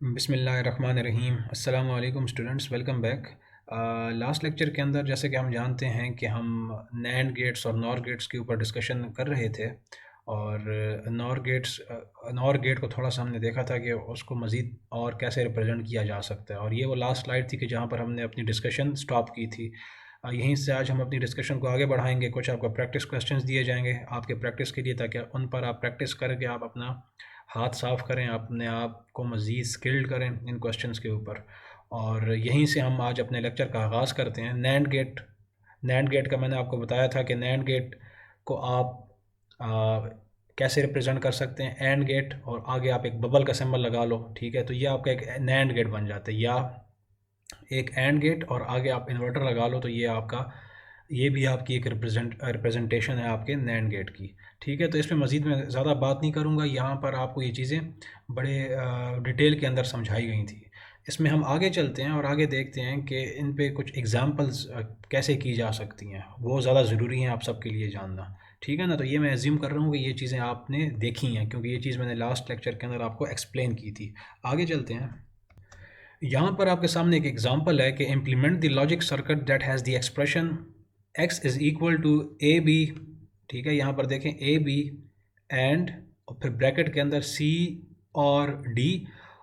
बिस्मिल्लाहिर्रहमानिर्रहीम। अस्सलामु अलैकुम students, welcome back. Last lecture के अंदर जैसे कि हम जानते हैं कि हम नैंड गेट्स और नॉर गेट्स के ऊपर डिस्कशन कर रहे थे और नॉर गेट को थोड़ा सा हमने देखा था कि उसको मज़ीद और कैसे रिप्रेजेंट किया जा सकता है, और ये वो लास्ट स्लाइड थी कि जहाँ पर हमने अपनी डिस्कशन स्टॉप की थी। यहीं से आज हम अपनी डिस्कशन को आगे बढ़ाएंगे। कुछ आपको प्रैक्टिस क्वेश्चंस दिए जाएंगे आपके प्रैक्टिस के लिए, ताकि उन पर आप प्रैक्टिस करके आप अपना हाथ साफ़ करें, अपने आप को मज़ीद स्किल्ड करें इन क्वेश्चंस के ऊपर। और यहीं से हम आज अपने लेक्चर का आगाज़ करते हैं। नैंड गेट का मैंने आपको बताया था कि नैंड गेट को आप आ, कैसे रिप्रेजेंट कर सकते हैं। एंड गेट और आगे आप एक बबल का सिंबल लगा लो, ठीक है, तो ये आपका एक नैंड गेट बन जाता है। या एक एंड गेट और आगे आप इन्वर्टर लगा लो, तो ये भी आपकी एक रिप्रेजेंटेशन है आपके नैंड गेट की। ठीक है, तो इसमें मज़ीद मैं ज़्यादा बात नहीं करूँगा। यहाँ पर आपको ये चीज़ें बड़े डिटेल के अंदर समझाई गई थी। इसमें हम आगे चलते हैं और आगे देखते हैं कि इन पे कुछ एग्जांपल्स कैसे की जा सकती हैं। वो ज़्यादा ज़रूरी हैं आप सबके लिए जानना, ठीक है ना। तो ये मैं एज्यूम कर रहा हूँ कि ये चीज़ें आपने देखी हैं, क्योंकि ये चीज़ मैंने लास्ट लेक्चर के अंदर आपको एक्सप्लेन की थी। आगे चलते हैं। यहाँ पर आपके सामने एक एग्जांपल है कि implement the logic circuit that has the expression x is equal to A B. ठीक है, यहाँ पर देखें ए बी एंड और फिर ब्रैकेट के अंदर c और d,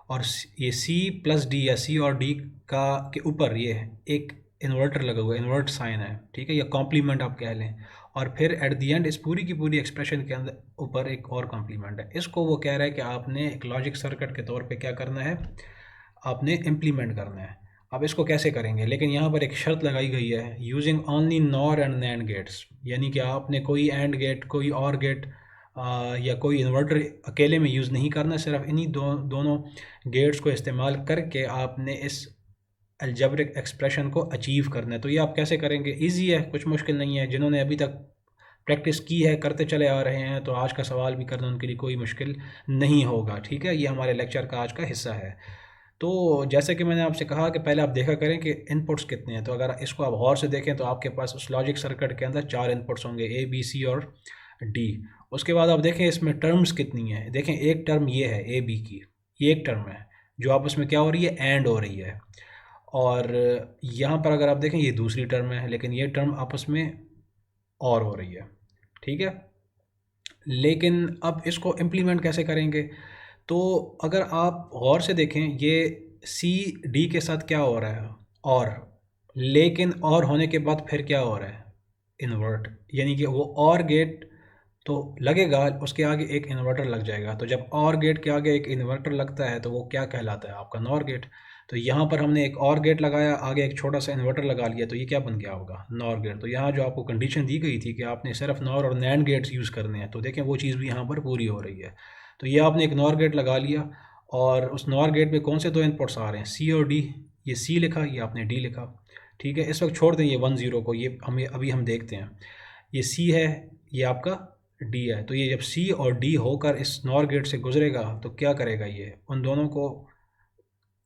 और ये c प्लस डी या c और d का के ऊपर ये एक इन्वर्टर लगा हुआ है, इन्वर्ट साइन है, ठीक है, या कॉम्प्लीमेंट आप कह लें। और फिर एट द एंड इस पूरी की पूरी एक्सप्रेशन के अंदर ऊपर एक और कॉम्प्लीमेंट है। इसको वो कह रहा है कि आपने एक लॉजिक सर्किट के तौर पे क्या करना है, आपने इम्प्लीमेंट करना है। अब इसको कैसे करेंगे, लेकिन यहाँ पर एक शर्त लगाई गई है, using only NOR and NAND gates, यानी कि आपने कोई एंड गेट, कोई और गेट या कोई इन्वर्टर अकेले में यूज़ नहीं करना। सिर्फ इन्हीं दोनों गेट्स को इस्तेमाल करके आपने इस अलजेब्रिक एक्सप्रेशन को अचीव करना है। तो ये आप कैसे करेंगे, ईजी है, कुछ मुश्किल नहीं है। जिन्होंने अभी तक प्रैक्टिस की है, करते चले आ रहे हैं, तो आज का सवाल भी करना उनके लिए कोई मुश्किल नहीं होगा। ठीक है, ये हमारे लेक्चर का आज का हिस्सा है। तो जैसे कि मैंने आपसे कहा कि पहले आप देखा करें कि इनपुट्स कितने हैं। तो अगर इसको आप गौर से देखें तो आपके पास उस लॉजिक सर्किट के अंदर 4 इनपुट्स होंगे, ए बी सी और डी। उसके बाद आप देखें इसमें टर्म्स कितनी हैं। देखें एक टर्म ये है ए बी की, ये एक टर्म है जो आपस में क्या हो रही है, एंड हो रही है। और यहाँ पर अगर आप देखें ये दूसरी टर्म है, लेकिन ये टर्म आपस में और हो रही है। ठीक है, लेकिन अब इसको इम्प्लीमेंट कैसे करेंगे। तो अगर आप गौर से देखें ये सी डी के साथ क्या हो रहा है, और लेकिन और होने के बाद फिर क्या हो रहा है, इन्वर्ट, यानी कि वो और गेट तो लगेगा, उसके आगे एक इन्वर्टर लग जाएगा। तो जब और गेट के आगे एक इन्वर्टर लगता है तो वो क्या कहलाता है, आपका नॉर गेट। तो यहाँ पर हमने एक और गेट लगाया, आगे एक छोटा सा इन्वर्टर लगा लिया, तो ये क्या बन गया होगा, नॉर गेट। तो यहाँ जो आपको कंडीशन दी गई थी कि आपने सिर्फ नॉर और नैंड गेट्स यूज़ करने हैं, तो देखें वो चीज़ भी यहाँ पर पूरी हो रही है। तो ये आपने एक नॉर गेट लगा लिया, और उस नॉर गेट में कौन से दो इनपुट्स आ रहे हैं, सी और डी। ये सी लिखा, ये आपने डी लिखा। ठीक है, इस वक्त छोड़ दें ये 1 0 को, ये हमें अभी हम देखते हैं। ये सी है, ये आपका डी है। तो ये जब सी और डी होकर इस नॉर गेट से गुजरेगा तो क्या करेगा, ये उन दोनों को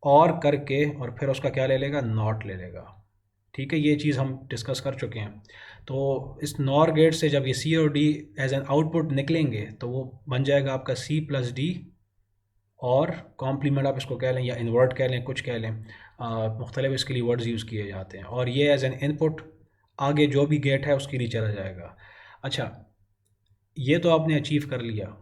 और करके और फिर उसका क्या ले लेगा, नॉट ले लेगा। ठीक है, ये चीज़ हम डिस्कस कर चुके हैं। तो इस नॉर गेट से जब ये सी और डी एज एन आउटपुट निकलेंगे तो वो बन जाएगा आपका सी प्लस डी, और कॉम्प्लीमेंट आप इसको कह लें या इन्वर्ट कह लें, कुछ कह लें, मुख्तलिफ इसके लिए वर्ड्स यूज़ किए जाते हैं। और ये एज एन इनपुट आगे जो भी गेट है उसके लिए चला जाएगा। अच्छा, ये तो आपने अचीव कर लिया।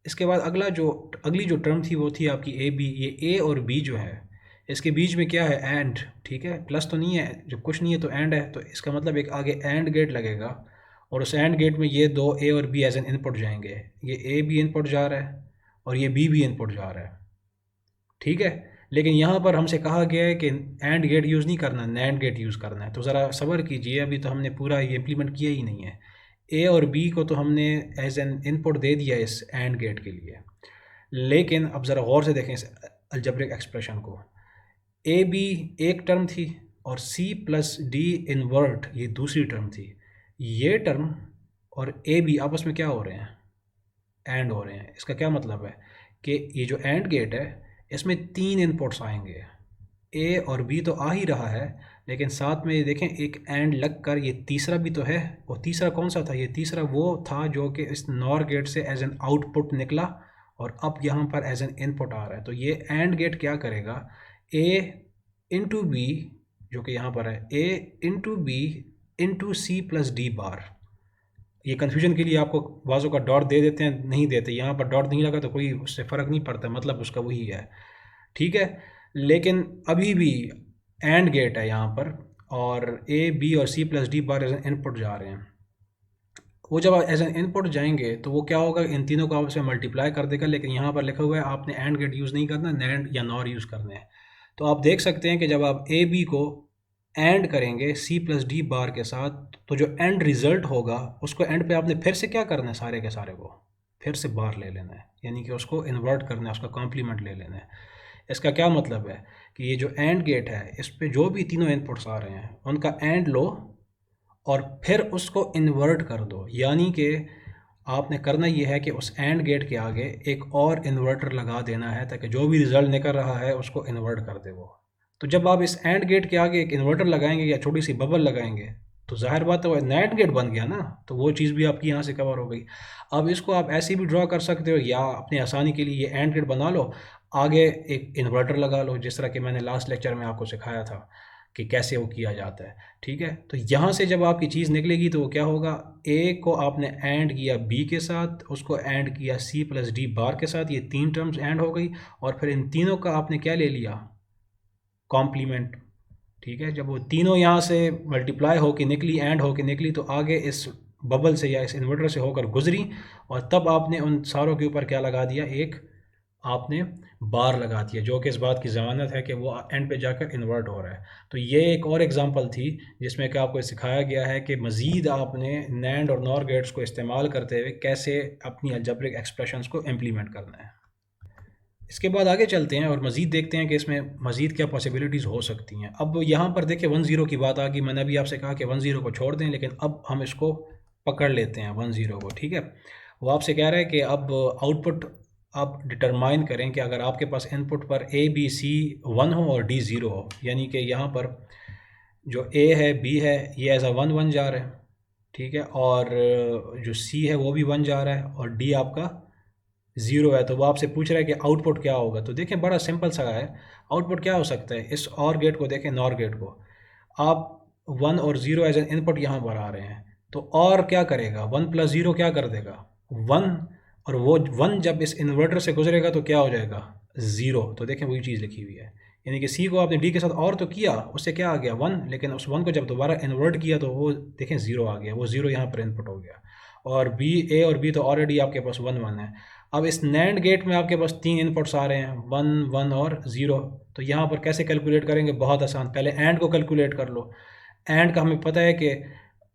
इसके बाद अगली जो टर्म थी वो थी आपकी ए बी। ये ए और बी जो है इसके बीच में क्या है, एंड। ठीक है, प्लस तो नहीं है, जब कुछ नहीं है तो एंड है, तो इसका मतलब एक आगे एंड गेट लगेगा, और उस एंड गेट में ये दो ए और बी एज एन इनपुट जाएंगे। ये ए भी इनपुट जा रहा है और ये बी भी इनपुट जा रहा है। ठीक है, लेकिन यहाँ पर हमसे कहा गया है कि एंड गेट यूज़ नहीं करना, नैंड गेट यूज़ करना है। तो ज़रा सब्र कीजिए, अभी तो हमने पूरा ये इम्प्लीमेंट किया ही नहीं है। ए और बी को तो हमने एज एन इनपुट दे दिया इस एंड गेट के लिए, लेकिन अब ज़रा गौर से देखें इस अलजेब्रिक एक्सप्रेशन को। ए बी एक टर्म थी और सी प्लस डी इन्वर्ट ये दूसरी टर्म थी। ये टर्म और ए बी आपस में क्या हो रहे हैं, एंड हो रहे हैं। इसका क्या मतलब है कि ये जो एंड गेट है इसमें 3 इनपुट्स आएंगे, ए और बी तो आ ही रहा है, लेकिन साथ में ये देखें एक एंड लग कर ये तीसरा भी तो है। और तीसरा कौन सा था, ये तीसरा वो था जो कि इस नॉर गेट से एज एन आउटपुट निकला और अब यहाँ पर एज एन इनपुट आ रहा है। तो ये एंड गेट क्या करेगा, a इंटू बी जो कि यहाँ पर है a into B into C plus D bar. ये कन्फ्यूजन के लिए आपको बाजू का डॉट दे देते हैं, नहीं देते, यहाँ पर डॉट नहीं लगा तो कोई उससे फ़र्क नहीं पड़ता, मतलब उसका वही है, ठीक है। लेकिन अभी भी एंड गेट है यहाँ पर, और ए बी और C plus D bar as an input जा रहे हैं। वो जब एज एन इनपुट जाएंगे तो वो क्या होगा, इन तीनों को आपसे मल्टीप्लाई कर देगा, लेकिन यहाँ पर लिखा हुआ है आपने एंड गेट यूज़ नहीं करना, नैंड या नॉर यूज़ करने हैं। तो आप देख सकते हैं कि जब आप ए बी को एंड करेंगे सी प्लस डी बार के साथ, तो जो एंड रिज़ल्ट होगा उसको एंड पे आपने फिर से क्या करना है, सारे के सारे को फिर से बार ले लेना है, यानी कि उसको इन्वर्ट करना है, उसका कॉम्प्लीमेंट ले लेना है। इसका क्या मतलब है कि ये जो एंड गेट है इस पे जो भी तीनों इनपुट्स आ रहे हैं उनका एंड लो और फिर उसको इन्वर्ट कर दो, यानी कि आपने करना ये है कि उस एंड गेट के आगे एक और इन्वर्टर लगा देना है ताकि जो भी रिज़ल्ट निकल रहा है उसको इन्वर्ट कर दे वो। तो जब आप इस एंड गेट के आगे एक इन्वर्टर लगाएंगे या छोटी सी बबल लगाएंगे तो जाहिर बात है वो नैंड गेट बन गया ना, तो वो चीज़ भी आपकी यहाँ से कवर हो गई। अब इसको आप ऐसे भी ड्रॉ कर सकते हो या अपनी आसानी के लिए ये एंड गेट बना लो, आगे एक इन्वर्टर लगा लो, जिस तरह कि मैंने लास्ट लेक्चर में आपको सिखाया था कि कैसे वो किया जाता है, ठीक है। तो यहाँ से जब आपकी चीज़ निकलेगी तो वो क्या होगा, ए को आपने एंड किया बी के साथ, उसको एंड किया सी प्लस डी बार के साथ, ये तीन टर्म्स एंड हो गई, और फिर इन तीनों का आपने क्या ले लिया, कॉम्प्लीमेंट, ठीक है। जब वो तीनों यहाँ से मल्टीप्लाई होके निकली, एंड होके निकली, तो आगे इस बबल से या इस इन्वर्टर से होकर गुजरी, और तब आपने उन सारों के ऊपर क्या लगा दिया, एक आपने बार लगा दिया, जो कि इस बात की ज़मानत है कि वो एंड पे जाकर इन्वर्ट हो रहा है। तो ये एक और एग्जांपल थी जिसमें कि आपको सिखाया गया है कि मज़ीद आपने नैंड और नॉर गेट्स को इस्तेमाल करते हुए कैसे अपनी अलजेब्रिक एक्सप्रेशंस को इम्प्लीमेंट करना है। इसके बाद आगे चलते हैं और मज़ीद देखते हैं कि इसमें मज़ीद क्या पॉसिबिलिटीज़ हो सकती हैं। अब यहाँ पर देखिए 10 की बात आ गई, मैंने अभी आपसे कहा कि 10 को छोड़ दें, लेकिन अब हम इसको पकड़ लेते हैं 10 को, ठीक है। वो आपसे कह रहा है कि अब आउटपुट आप डिटरमाइन करें कि अगर आपके पास इनपुट पर ए बी सी 1 हो और डी 0 हो, यानी कि यहाँ पर जो ए है बी है ये एज अ 1 जा रहा है, ठीक है, और जो सी है वो भी 1 जा रहा है, और डी आपका 0 है। तो वो आपसे पूछ रहा है कि आउटपुट क्या होगा। तो देखें बड़ा सिंपल सा है, आउटपुट क्या हो सकता है, इस और गेट को देखें, नॉर गेट को, आप 1 और 0 एज एन इनपुट यहाँ पर आ रहे हैं, तो और क्या करेगा, 1 प्लस 0 क्या कर देगा, 1, और वो 1 जब इस इन्वर्टर से गुजरेगा तो क्या हो जाएगा, 0। तो देखें वही चीज़ लिखी हुई है, यानी कि सी को आपने डी के साथ और तो किया, उससे क्या आ गया 1, लेकिन उस 1 को जब दोबारा इन्वर्ट किया तो वो देखें 0 आ गया, वो 0 यहाँ पर इनपुट हो गया। और बी, ए और बी तो ऑलरेडी आपके पास 1 1 है। अब इस नैंड गेट में आपके पास 3 इनपुट्स आ रहे हैं, 1 1 और 0। तो यहाँ पर कैसे कैलकुलेट करेंगे, बहुत आसान, पहले एंड को कैलकुलेट कर लो। एंड का हमें पता है कि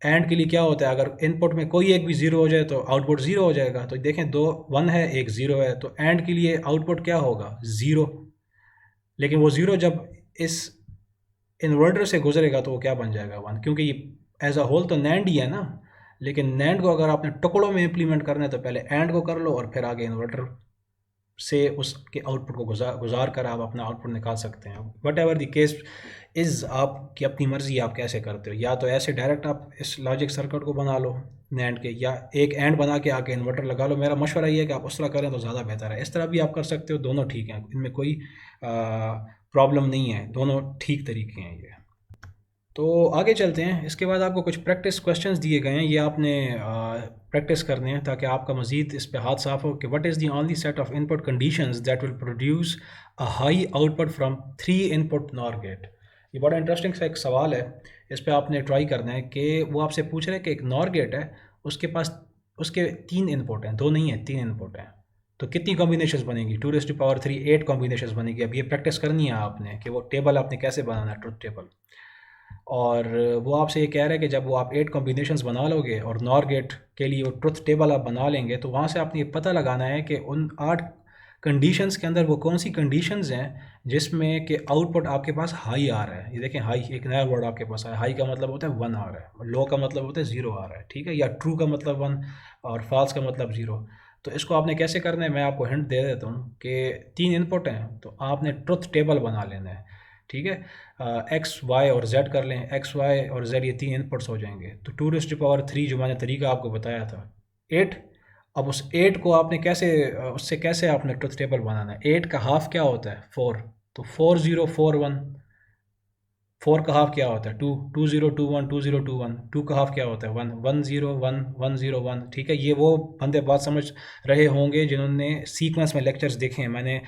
एंड के लिए क्या होता है, अगर इनपुट में कोई एक भी 0 हो जाए तो आउटपुट 0 हो जाएगा। तो देखें 2 1 है, एक 0 है, तो एंड के लिए आउटपुट क्या होगा, 0। लेकिन वो 0 जब इस इन्वर्टर से गुजरेगा तो वो क्या बन जाएगा, 1, क्योंकि ये एज अ होल तो नैंड ही है ना। लेकिन नैंड को अगर आपने टुकड़ों में इम्प्लीमेंट करना है तो पहले एंड को कर लो और फिर आगे इन्वर्टर से उसके आउटपुट को गुजार कर आप अपना आउटपुट निकाल सकते हैं। What ever the case is, आपकी अपनी मर्ज़ी, आप कैसे करते हो, या तो ऐसे डायरेक्ट आप इस लॉजिक सर्किट को बना लो नैंड के, या एक एंड बना के आके इन्वर्टर लगा लो। मेरा मशवरा ये है कि आप उस तरह करें तो ज़्यादा बेहतर है। इस तरह भी आप कर सकते हो, दोनों ठीक हैं, इनमें कोई प्रॉब्लम नहीं है, दोनों ठीक तरीके हैं ये। तो आगे चलते हैं। इसके बाद आपको कुछ प्रैक्टिस क्वेश्चंस दिए गए हैं, ये आपने प्रैक्टिस करने हैं ताकि आपका मज़ीद इस पे हाथ साफ हो कि what is the only set of input conditions that will produce a high output from 3 input NOR gate. ये बड़ा इंटरेस्टिंग सा एक सवाल है, इस पे आपने ट्राई करना है कि वो आपसे पूछ रहे हैं कि एक नॉर गेट है, उसके पास उसके 3 इनपुट हैं, 2 नहीं है 3 इनपुट हैं, तो कितनी कॉम्बिनेशंस बनेगी, 2⁻³ 8 कॉम्बिनेशंस बनेगी। अब ये प्रैक्टिस करनी है आपने कि वो टेबल आपने कैसे बनाना है, ट्रुथ टेबल। और वो आपसे ये कह रहा है कि जब वो आप 8 कॉम्बिनेशंस बना लोगे और नॉर गेट के लिए वो ट्रुथ टेबल आप बना लेंगे, तो वहाँ से आपने ये पता लगाना है कि उन 8 कंडीशंस के अंदर वो कौन सी कंडीशंस हैं जिसमें कि आउटपुट आपके पास हाई आ रहा है। ये देखें, हाई एक नया वर्ड आपके पास है, हाई का मतलब होता है 1 आ रहा है, लो का मतलब होता है 0 आ रहा है, ठीक है, या ट्रू का मतलब 1 और फॉल्स का मतलब 0। तो इसको आपने कैसे करना है, मैं आपको हिंट दे देता हूँ कि 3 इनपुट हैं तो आपने ट्रुथ टेबल बना लेना है, ठीक है। एक्स वाई और जेड कर लें, एक्स वाई और जेड ये 3 इनपुट्स हो जाएंगे। तो 2⁻³ जो मैंने तरीका आपको बताया था 8, अब उस 8 को आपने कैसे उससे कैसे आपने ट्रुथ टेबल बनाना है। 8 का हाफ क्या होता है 4, तो 4041। 4 का हाफ क्या होता है 2, 2021 2021। 2 का हाफ क्या होता है 1, 101 101। ठीक है, ये वो बंदे बात समझ रहे होंगे जिन्होंने सीक्वेंस में लेक्चर्स देखे हैं। मैंने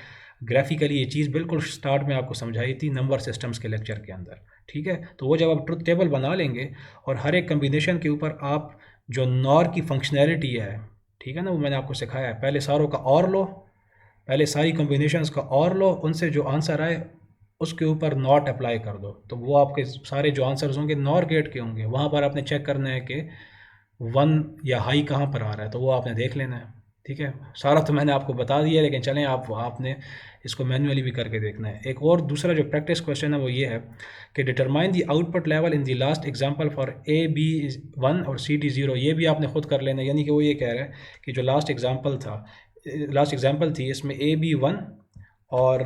ग्राफिकली ये चीज़ बिल्कुल स्टार्ट में आपको समझाई थी नंबर सिस्टम्स के लेक्चर के अंदर। ठीक है, तो वो जब आप ट्रुथ टेबल बना लेंगे और हर एक कम्बिनेशन के ऊपर आप जो नॉर की फंक्शनैलिटी है, ठीक है ना, वो मैंने आपको सिखाया है। पहले सारों का और लो, पहले सारी कम्बिनेशंस का और लो, उनसे जो आंसर आए उसके ऊपर नॉट अप्लाई कर दो, तो वो आपके सारे जो आंसर्स होंगे नॉर गेट के होंगे। वहाँ पर आपने चेक करना है कि 1 या हाई कहाँ पर आ रहा है, तो वो आपने देख लेना है। ठीक है, सारा तो मैंने आपको बता दिया, लेकिन चलें आपने इसको मैन्युअली भी करके देखना है। एक और दूसरा जो प्रैक्टिस क्वेश्चन है वो ये है कि determine the output level in the last example for A B 1 और सी डी 0। ये भी आपने खुद कर लेना है। यानी कि वो ये कह रहा है कि जो लास्ट एग्जांपल थी इसमें ए बी 1 और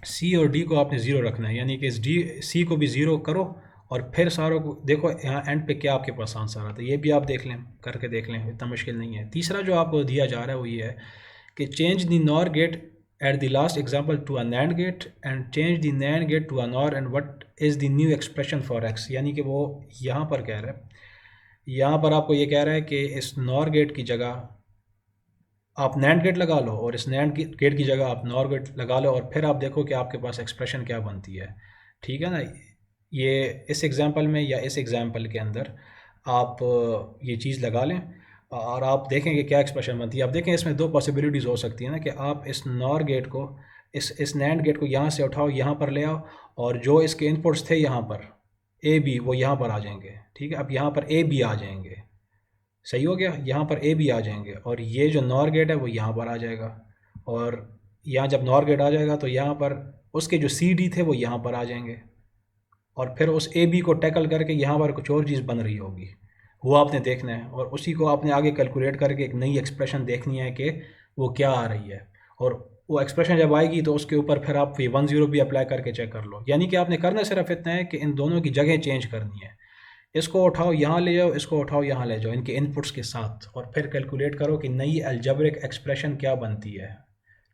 सी और डी को आपने ज़ीरो रखना है। यानी कि इस डी सी को भी ज़ीरो करो और फिर सारों को देखो यहाँ एंड पे क्या आपके पास आंसर आता है। ये भी आप देख लें, करके देख लें, इतना मुश्किल नहीं है। तीसरा जो आपको दिया जा रहा है वो ये है कि change the NOR gate at the last example to a NAND gate and change the NAND gate to a NOR and what is the new expression for X. यानी कि वो यहाँ पर कह रहा है, यहाँ पर आपको ये कह रहा है कि इस नॉर गेट की जगह आप नैंड गेट लगा लो और इस नैंड गेट की जगह आप नॉर गेट लगा लो और फिर आप देखो कि आपके पास एक्सप्रेशन क्या बनती है। ठीक है ना, ये इस एग्जांपल में या इस एग्जांपल के अंदर आप ये चीज़ लगा लें और आप देखेंगे क्या एक्सप्रेशन बनती है। आप देखें इसमें दो पॉसिबिलिटीज़ हो सकती है ना, कि आप इस नॉर गेट को इस नैंड गेट को यहाँ से उठाओ, यहाँ पर ले आओ, और जो इसके इनपुट्स थे यहाँ पर ए बी वो यहाँ पर आ जाएंगे। ठीक है, अब यहाँ पर ए बी आ जाएंगे, सही हो गया, यहाँ पर ए भी आ जाएंगे और ये जो नॉर गेट है वो यहाँ पर आ जाएगा। और यहाँ जब नॉर गेट आ जाएगा तो यहाँ पर उसके जो सी डी थे वो यहाँ पर आ जाएंगे और फिर उस ए बी को टैकल करके यहाँ पर कुछ और चीज़ बन रही होगी, वो आपने देखना है और उसी को आपने आगे कैलकुलेट करके एक नई एक्सप्रेशन देखनी है कि वो क्या आ रही है। और वो एक्सप्रेशन जब आएगी तो उसके ऊपर फिर आप ये 10 भी अप्लाई करके चेक कर लो। यानी कि आपने करना सिर्फ इतना है कि इन दोनों की जगह चेंज करनी है। इसको उठाओ यहाँ ले जाओ, इसको उठाओ यहाँ ले जाओ इनके इनपुट्स के साथ, और फिर कैलकुलेट करो कि नई अलजेब्रिक एक्सप्रेशन क्या बनती है।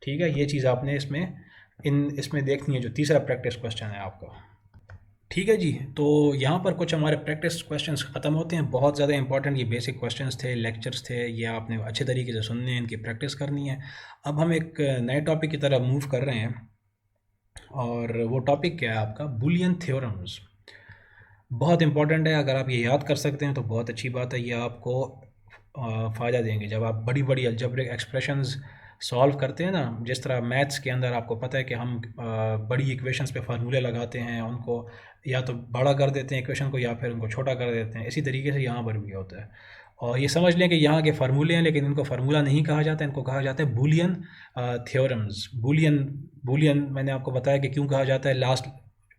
ठीक है, ये चीज़ आपने इसमें देखनी है, जो तीसरा प्रैक्टिस क्वेश्चन है आपका। ठीक है जी, तो यहाँ पर कुछ हमारे प्रैक्टिस क्वेश्चंस ख़त्म होते हैं। बहुत ज़्यादा इंपॉर्टेंट ये बेसिक क्वेश्चंस थे, लेक्चर्स थे, ये आपने अच्छे तरीके से सुनने हैं, इनकी प्रैक्टिस करनी है। अब हम एक नए टॉपिक की तरफ मूव कर रहे हैं और वो टॉपिक क्या है आपका, बूलियन थ्योरम्स। बहुत इंपॉर्टेंट है, अगर आप ये याद कर सकते हैं तो बहुत अच्छी बात है। ये आपको फ़ायदा देंगे जब आप बड़ी बड़ी अलजेब्रिक एक्सप्रेशंस सॉल्व करते हैं ना। जिस तरह मैथ्स के अंदर आपको पता है कि हम बड़ी इक्वेशंस पे फार्मूले लगाते हैं, उनको या तो बड़ा कर देते हैं इक्वेशन को या फिर उनको छोटा कर देते हैं। इसी तरीके से यहाँ पर भी होता है। और ये समझ लें कि यहाँ के फार्मूले हैं, लेकिन इनको फार्मूला नहीं कहा जाता, इनको कहा जाता है बूलियन थ्योरम्स। बूलियन मैंने आपको बताया कि क्यों कहा जाता है, लास्ट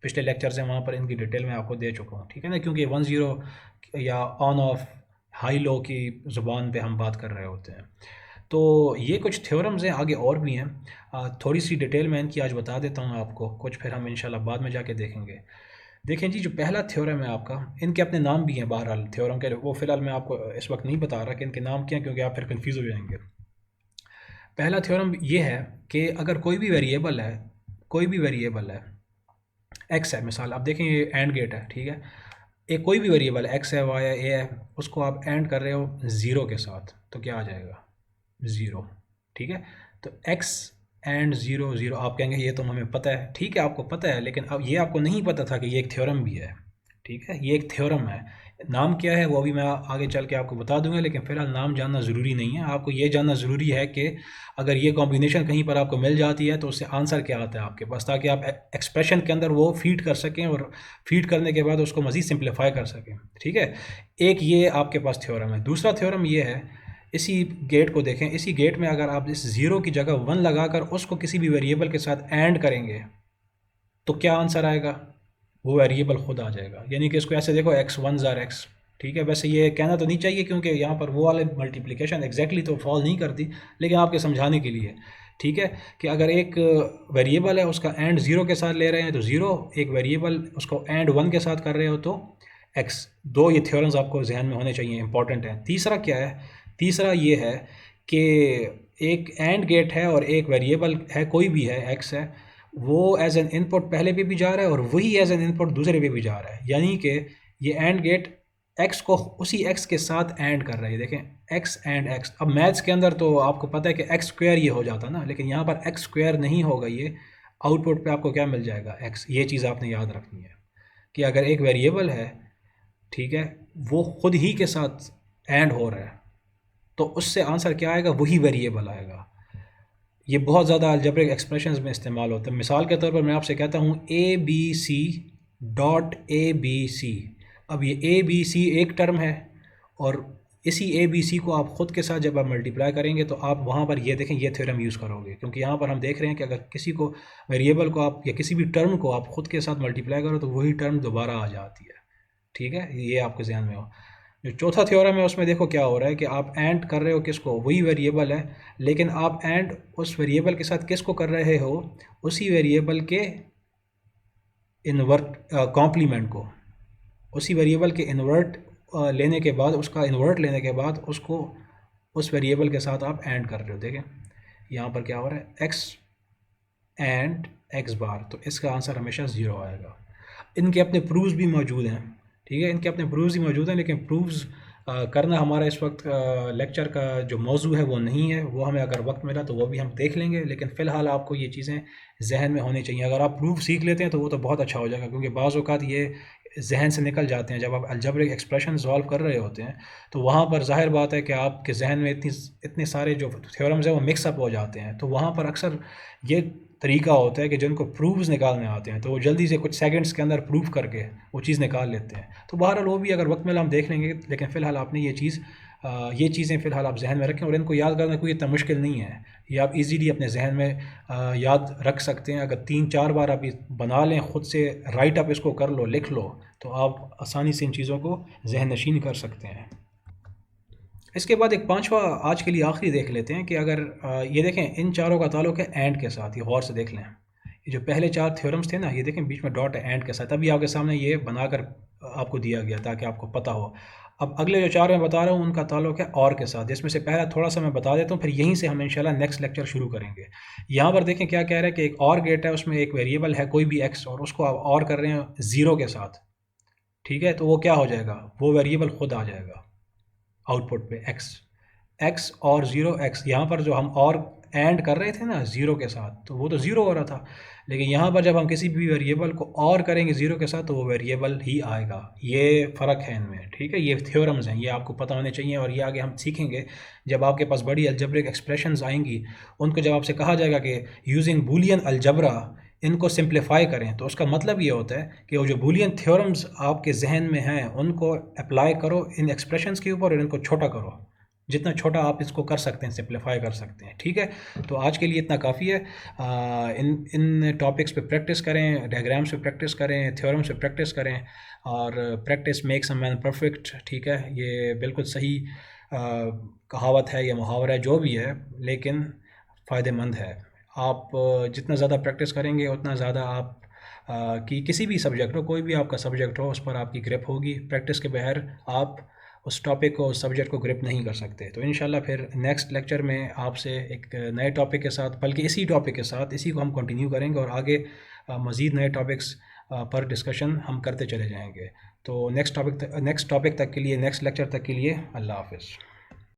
पिछले लेक्चर से वहाँ पर इनकी डिटेल में आपको दे चुका हूँ। ठीक है ना, क्योंकि 10 या ऑन ऑफ हाई लो की ज़ुबान पे हम बात कर रहे होते हैं। तो ये कुछ थ्योरम्स हैं, आगे और भी हैं। थोड़ी सी डिटेल में इनकी आज बता देता हूँ आपको, कुछ फिर हम इंशाल्लाह बाद में जाके देखेंगे। देखें जी, जो पहला थ्योरम है आपका, इनके अपने नाम भी हैं बहरहाल थ्योरम के, वो फ़िलहाल मैं आपको इस वक्त नहीं बता रहा कि इनके नाम क्या हैं, क्योंकि आप फिर कन्फ्यूज़ हो जाएंगे। पहला थ्योरम ये है कि अगर कोई भी वेरिएबल है एक्स है, मिसाल आप देखें ये एंड गेट है, ठीक है, एक कोई भी वेरिएबल एक्स है, वाई है, ए है, उसको आप एंड कर रहे हो ज़ीरो के साथ, तो क्या आ जाएगा, ज़ीरो। ठीक है, तो एक्स एंड ज़ीरो ज़ीरो, आप कहेंगे ये तो हमें पता है। ठीक है, आपको पता है, लेकिन अब ये आपको नहीं पता था कि ये एक थ्योरम भी है। ठीक है, ये एक थ्योरम है, नाम क्या है वो अभी मैं आगे चल के आपको बता दूंगा, लेकिन फ़िलहाल नाम जानना ज़रूरी नहीं है। आपको ये जानना ज़रूरी है कि अगर ये कॉम्बिनेशन कहीं पर आपको मिल जाती है तो उससे आंसर क्या आता है आपके पास, ताकि आप एक्सप्रेशन के अंदर वो फीड कर सकें और फीड करने के बाद उसको मज़ीद सिंप्लीफाई कर सकें। ठीक है, एक ये आपके पास थ्योरम है। दूसरा थ्योरम ये है, इसी गेट को देखें, इसी गेट में अगर आप इस ज़ीरो की जगह 1 लगाकर उसको किसी भी वेरिएबल के साथ एंड करेंगे तो क्या आंसर आएगा, वो वेरिएबल खुद आ जाएगा। यानी कि इसको ऐसे देखो, एक्स 1 ज़ार एक्स। ठीक है, वैसे ये कहना तो नहीं चाहिए क्योंकि यहाँ पर वो वाले मल्टीप्लिकेशन एग्जैक्टली तो फॉल नहीं करती, लेकिन आपके समझाने के लिए। ठीक है, कि अगर एक वेरिएबल है उसका एंड ज़ीरो के साथ ले रहे हैं तो ज़ीरो, एक वेरिएबल उसको एंड 1 के साथ कर रहे हो तो एक्स। दो ये थ्योरम्स आपको जहन में होने चाहिए, इंपॉर्टेंट है। तीसरा क्या है, तीसरा ये है कि एक एंड गेट है और एक वेरिएबल है, कोई भी है, एक्स है, वो एज एन इनपुट पहले पे भी जा रहा है और वही एज एन इनपुट दूसरे पे भी जा रहा है। यानी कि ये एंड गेट एक्स को उसी एक्स के साथ एंड कर रहा है। देखें एक्स एंड एक्स। अब मैथ्स के अंदर तो आपको पता है कि एक्स स्क्वायर ये हो जाता ना, लेकिन यहाँ पर एक्स स्क्वायर नहीं होगा, ये आउटपुट पे आपको क्या मिल जाएगा, एक्स। ये चीज़ आपने याद रखनी है कि अगर एक वेरिएबल है, ठीक है, वो खुद ही के साथ एंड हो रहा है तो उससे आंसर क्या आएगा, वही वेरिएबल आएगा। ये बहुत ज़्यादा अलजेब्रिक एक्सप्रेशंस में इस्तेमाल होता है। मिसाल के तौर पर मैं आपसे कहता हूँ A B C dot A B C. अब ये ए बी सी एक टर्म है और इसी ए बी सी को आप ख़ुद के साथ जब आप मल्टीप्लाई करेंगे तो आप वहाँ पर ये देखें, ये थ्योरम यूज़ करोगे, क्योंकि यहाँ पर हम देख रहे हैं कि अगर किसी को वेरिएबल को आप या किसी भी टर्म को आप ख़ुद के साथ मल्टीप्लाई करो तो वही टर्म दोबारा आ जाती है। ठीक है, ये आपके जहन में हो। जो चौथा थ्योरम है उसमें देखो क्या हो रहा है कि आप एंड कर रहे हो किसको, वही वेरिएबल है, लेकिन आप एंड उस वेरिएबल के साथ किसको कर रहे हो, उसी वेरिएबल के इन्वर्ट कॉम्प्लीमेंट को। उसी वेरिएबल के इन्वर्ट लेने के बाद, उसका इन्वर्ट लेने के बाद उसको उस वेरिएबल के साथ आप एंड कर रहे हो। देखें यहाँ पर क्या हो रहा है, एक्स एंड एक्स बार, तो इसका आंसर हमेशा ज़ीरो आएगा। इनके अपने प्रूफ्स भी मौजूद हैं, ठीक है, इनके अपने प्रूफ्स ही मौजूद हैं, लेकिन प्रूफ्स करना हमारा इस वक्त लेक्चर का जो मौजू है वो नहीं है। वो हमें अगर वक्त मिला तो वो भी हम देख लेंगे, लेकिन फ़िलहाल आपको ये चीज़ें जहन में होनी चाहिए। अगर आप प्रूफ सीख लेते हैं तो वो तो बहुत अच्छा हो जाएगा, क्योंकि बाज़ औक़ात ये जहन से निकल जाते हैं। जब आप अलजेब्रिक एक्सप्रेशन सॉल्व कर रहे होते हैं तो वहाँ पर ज़ाहिर बात है कि आपके जहन में इतने सारे जो थ्योरम्स हैं वो मिक्सअप हो जाते हैं। तो वहाँ पर अक्सर ये तरीका होता है कि जिनको प्रूफ्स निकालने आते हैं तो वो जल्दी से कुछ सेकंड्स के अंदर प्रूफ करके वो चीज़ निकाल लेते हैं। तो बहरहाल वो भी अगर वक्त मिला हम देख लेंगे, लेकिन फ़िलहाल आपने ये चीज़ें फ़िलहाल आप जहन में रखें और इनको याद करना कोई इतना मुश्किल नहीं है। ये आप इजीली अपने जहन में याद रख सकते हैं। अगर 3-4 बार आप ये बना लें, ख़ुद से राइट अप इसको कर लो, लिख लो, तो आप आसानी से इन चीज़ों को जहन नशीन कर सकते हैं। इसके बाद एक पांचवा आज के लिए आखिरी देख लेते हैं कि अगर ये देखें इन चारों का ताल्लुक है एंड के साथ। ये गौर से देख लें, ये जो पहले 4 थ्योरम्स थे ना, ये देखें बीच में डॉट है एंड के साथ। अभी आपके सामने ये बनाकर आपको दिया गया ताकि आपको पता हो। अब अगले जो 4 मैं बता रहा हूँ उनका ताल्लुक है और के साथ, जिसमें से पहला थोड़ा सा मैं बता देता हूँ, फिर यहीं से हम इंशाल्लाह नेक्स्ट लेक्चर शुरू करेंगे। यहाँ पर देखें क्या कह रहा है कि एक और गेट है, उसमें एक वेरिएबल है कोई भी एक्स, और उसको आप और कर रहे हैं 0 के साथ। ठीक है, तो वो क्या हो जाएगा, वो वेरिएबल खुद आ जाएगा आउटपुट पे एक्स और 0 एक्स। यहाँ पर जो हम और एंड कर रहे थे ना 0 के साथ, तो वो तो 0 हो रहा था, लेकिन यहाँ पर जब हम किसी भी वेरिएबल को और करेंगे 0 के साथ तो वो वेरिएबल ही आएगा। ये फ़र्क है इनमें, ठीक है, ये थ्योरम्स हैं, ये आपको पता होने चाहिए। और ये आगे हम सीखेंगे जब आपके पास बड़ी अलजेब्रिक एक्सप्रेशंस आएंगी, उनको जब आपसे कहा जाएगा कि यूजिंग बूलियन अलजबरा इनको सिंप्लीफाई करें, तो उसका मतलब ये होता है कि वो जो बूलियन थ्योरम्स आपके जहन में हैं उनको अप्लाई करो इन एक्सप्रेशंस के ऊपर और इनको छोटा करो। जितना छोटा आप इसको कर सकते हैं, सिंप्लीफाई कर सकते हैं। ठीक है, तो आज के लिए इतना काफ़ी है। इन टॉपिक्स पे प्रैक्टिस करें, डायग्राम्स पे प्रैक्टिस करें, थ्योरम्स पे प्रैक्टिस करें, और practice makes a man perfect. ठीक है, ये बिल्कुल सही कहावत है या मुहावरा है, जो भी है, लेकिन फ़ायदेमंद है। आप जितना ज़्यादा प्रैक्टिस करेंगे उतना ज़्यादा आप कि किसी भी सब्जेक्ट हो, कोई भी आपका सब्जेक्ट हो, उस पर आपकी ग्रिप होगी। प्रैक्टिस के बगैर आप उस टॉपिक को, उस सब्जेक्ट को ग्रिप नहीं कर सकते। तो इंशाल्लाह फिर नेक्स्ट लेक्चर में आपसे एक नए टॉपिक के साथ, बल्कि इसी टॉपिक के साथ, इसी को हम कंटिन्यू करेंगे और आगे मज़ीद नए टॉपिक्स पर डिस्कशन हम करते चले जाएंगे। तो नेक्स्ट टॉपिक तक के लिए, नेक्स्ट लेक्चर तक के लिए अल्लाह हाफ़िज़।